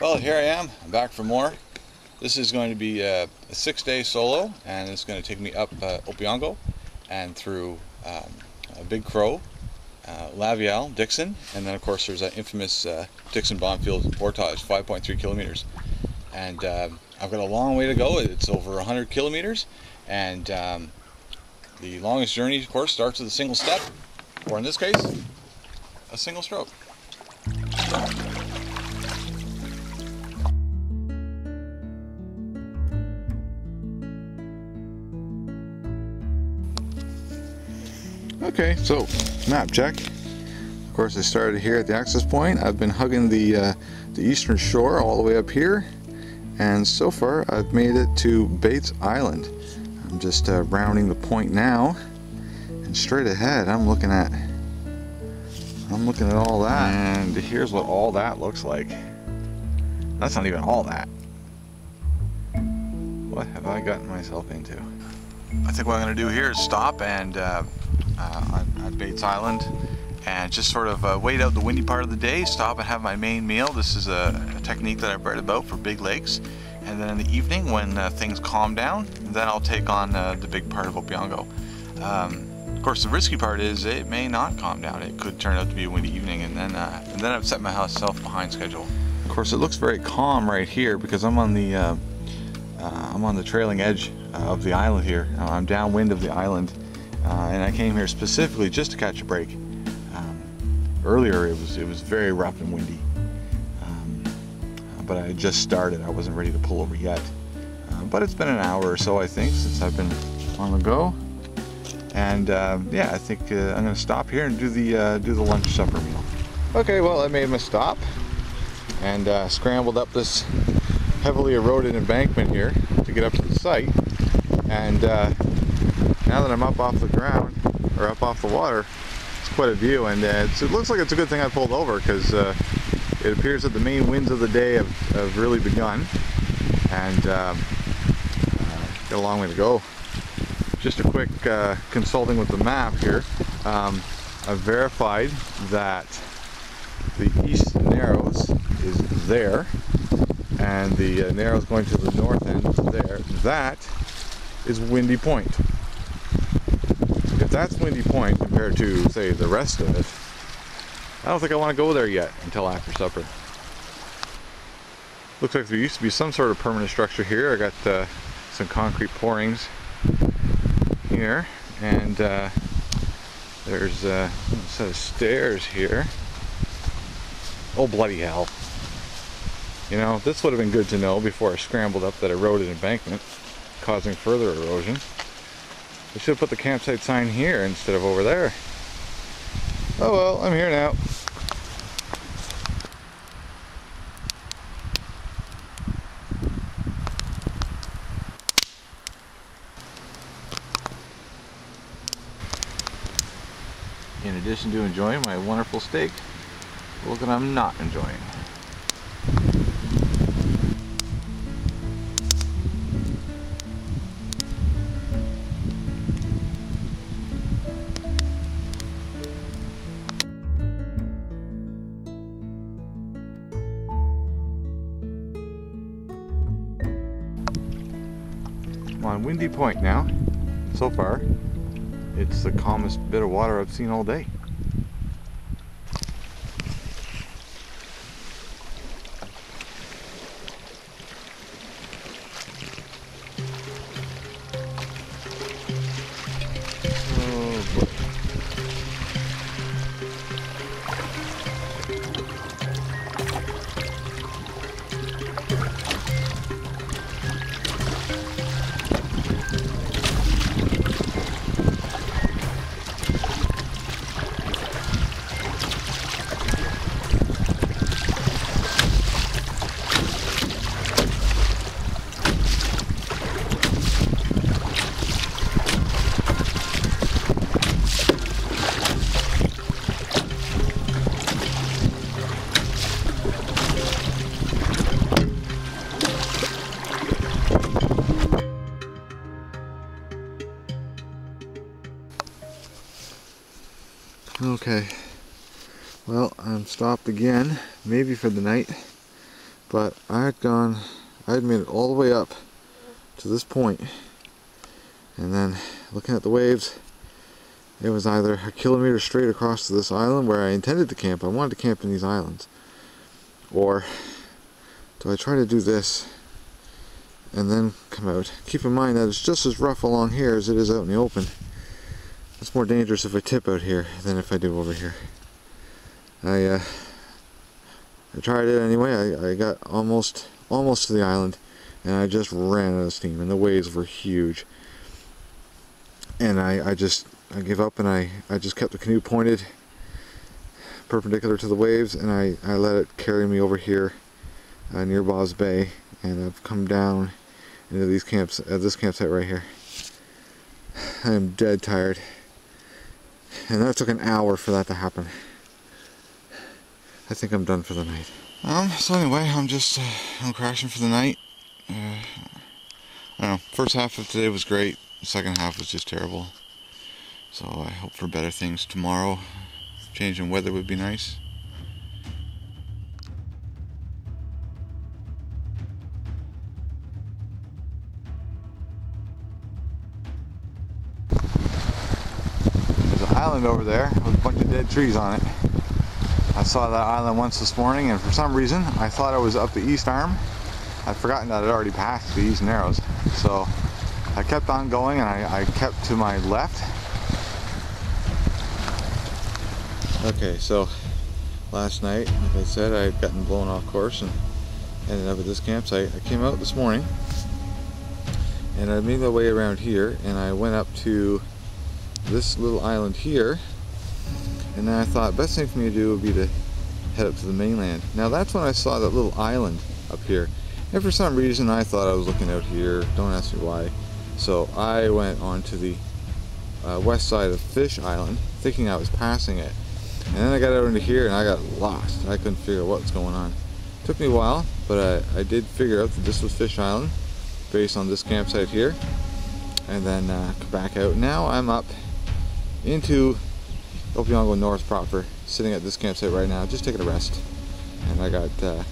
Well, here I am. I'm back for more. This is going to be a 6-day solo, and it's going to take me up Opeongo and through Big Crow, Lavielle, Dixon, and then of course there's that infamous Dixon Bonfield portage, 5.3 kilometers. And I've got a long way to go. It's over 100 kilometers, and the longest journey, of course, starts with a single step, or in this case, a single stroke. Okay, so map check. Of course, I started here at the access point. I've been hugging the eastern shore all the way up here, and so far I've made it to Bates Island. I'm just rounding the point now, and straight ahead I'm looking at all that, and here's what all that looks like. That's not even all that. What have I gotten myself into? I think what I'm going to do here is stop and on Bates Island and just sort of wait out the windy part of the day, stop and have my main meal. This is a technique that I've read about for big lakes. And then in the evening, when things calm down, then I'll take on the big part of Opeongo. Of course, the risky part is it may not calm down. It could turn out to be a windy evening, and then I've set myself behind schedule. Of course, it looks very calm right here because I'm on the trailing edge of the island here. I'm downwind of the island, and I came here specifically just to catch a break. Earlier, it was very rough and windy. But I had just started. I wasn't ready to pull over yet. But it's been an hour or so, I think, since I've been on the go. And yeah, I think I'm going to stop here and do the lunch supper meal. Okay, well, I made my stop and scrambled up this heavily eroded embankment here to get up to the site. And now that I'm up off the ground, or up off the water, it's quite a view. And it looks like it's a good thing I pulled over, because it appears that the main winds of the day have really begun, and got a long way to go. Just a quick consulting with the map here. I've verified that the East Narrows is there, and the Narrows going to the north end is there. That is Windy Point. If that's Windy Point compared to, say, the rest of it, I don't think I want to go there yet until after supper. Looks like there used to be some sort of permanent structure here. I got some concrete pourings here, and there's a set of stairs here. Oh, bloody hell. You know, this would have been good to know before I scrambled up that eroded embankment, causing further erosion. I should have put the campsite sign here instead of over there. Oh well, I'm here now. In addition to enjoying my wonderful steak, look what I'm not enjoying. I'm on Windy Point now. So far, it's the calmest bit of water I've seen all day. Okay, well, I'm stopped again, maybe for the night. But I had made it all the way up to this point, and then looking at the waves, it was either a kilometer straight across to this island where I intended to camp. I wanted to camp in these islands. Or do I try to do this and then come out? Keep in mind that it's just as rough along here as it is out in the open. It's more dangerous if I tip out here than if I do over here. I tried it anyway. I got almost to the island, and I just ran out of steam, and the waves were huge. And I gave up, and I just kept the canoe pointed perpendicular to the waves, and I let it carry me over here near Bob's Bay, and I've come down into these camps at this campsite right here. I am dead tired, and that took an hour for that to happen. I think I'm done for the night. So anyway, I'm crashing for the night. I don't know, first half of today was great, the second half was just terrible. So I hope for better things tomorrow. Change in weather would be nice. There's an island over there with a bunch of dead trees on it. I saw that island once this morning, and for some reason I thought I was up the east arm. I'd forgotten that I'd already passed the east narrows. So I kept on going, and I kept to my left. Okay, so last night, like I said, I had gotten blown off course and ended up at this campsite. I came out this morning, and I made my way around here, and I went up to this little island here, and then I thought best thing for me to do would be to head up to the mainland. Now that's when I saw that little island up here, and for some reason I thought I was looking out here. Don't ask me why. So I went on to the west side of Fish Island, thinking I was passing it. And then I got out into here and I got lost. I couldn't figure out what was going on. It took me a while, but I did figure out that this was Fish Island, based on this campsite here. And then come back out. Now I'm up into Opeongo North proper, sitting at this campsite right now, just taking a rest. And I got a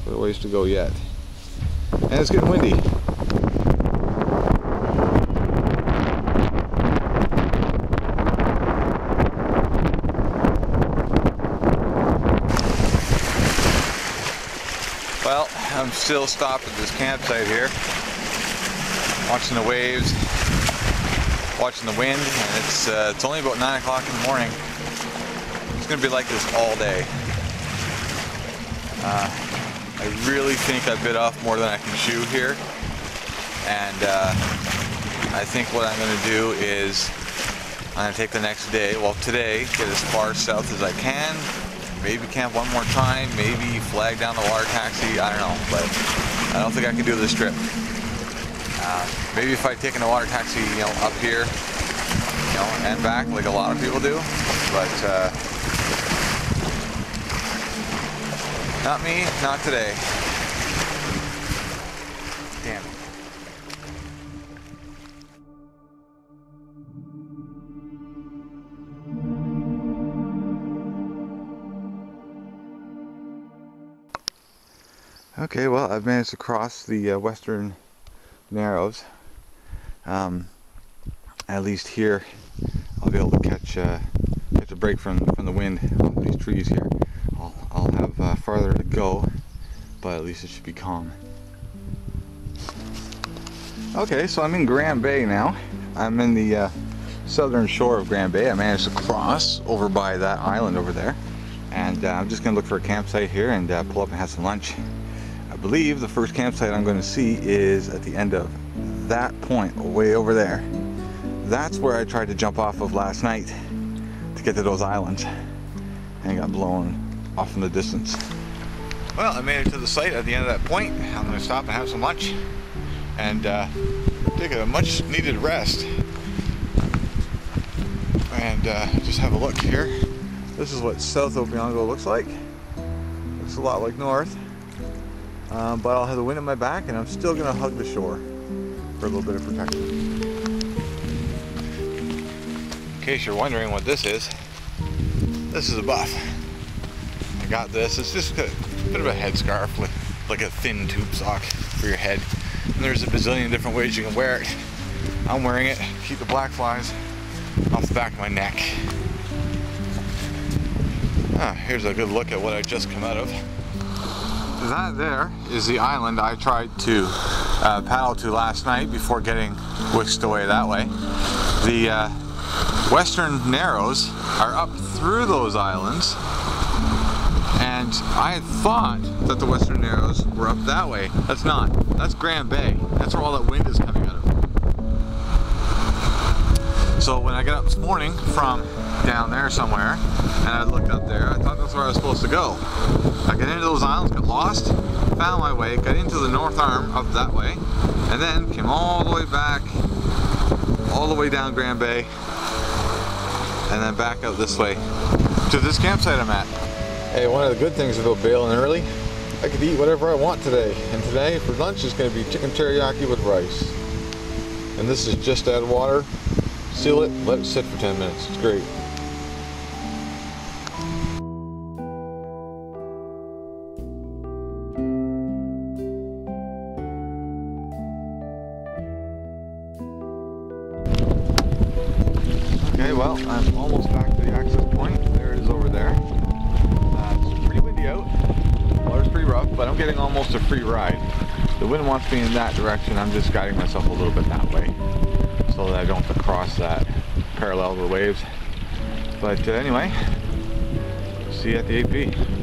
ways to go yet. And it's getting windy. Well, I'm still stopped at this campsite here, watching the waves, watching the wind, and it's only about 9 o'clock in the morning. It's going to be like this all day. I really think I bit off more than I can chew here, and I think what I'm going to do is I'm going to take the next day, well today, get as far south as I can. Maybe camp one more time, maybe flag down the water taxi, I don't know, but I don't think I can do this trip. Maybe if I'd taken a water taxi, up here, and back like a lot of people do, but not me, not today. Damn it. Okay, well, I've managed to cross the western narrows. At least here, I'll be able to catch a break from the wind off these trees here. I'll have farther to go, but at least it should be calm. Okay, so I'm in Grand Bay now. I'm in the southern shore of Grand Bay. I managed to cross over by that island over there, and I'm just going to look for a campsite here and pull up and have some lunch. I believe the first campsite I'm going to see is at the end of that point, way over there. That's where I tried to jump off of last night to get to those islands, and got blown off in the distance. Well, I made it to the site at the end of that point. I'm going to stop and have some lunch and take a much needed rest, and just have a look here. This is what South Opeongo looks like. Looks a lot like North. But I'll have the wind at my back, and I'm still going to hug the shore for a little bit of protection. In case you're wondering what this is a buff. I got this. It's just a bit of a headscarf with like a thin tube sock for your head. And there's a bazillion different ways you can wear it. I'm wearing it, keep the black flies off the back of my neck. Here's a good look at what I just come out of. That there is the island I tried to paddle to last night before getting whisked away that way. The Western Narrows are up through those islands, and I had thought that the Western Narrows were up that way. That's not. That's Grand Bay. That's where all that wind is coming out of. So when I got up this morning from down there somewhere, and I looked up there, I thought that's where I was supposed to go. I got into those islands, got lost, found my way, got into the north arm up that way, and then came all the way back, all the way down Grand Bay, and then back out this way to this campsite I'm at. Hey, one of the good things about bailing early, I could eat whatever I want today. And today for lunch is going to be chicken teriyaki with rice. And this is just add water, seal it, let it sit for 10 minutes. It's great. Okay, well, I'm almost back to the access point. There it is over there. It's pretty windy out. Water's pretty rough, but I'm getting almost a free ride. The wind wants me in that direction. I'm just guiding myself a little bit that way so that I don't have to cross that parallel to the waves. But anyway, see you at the AP.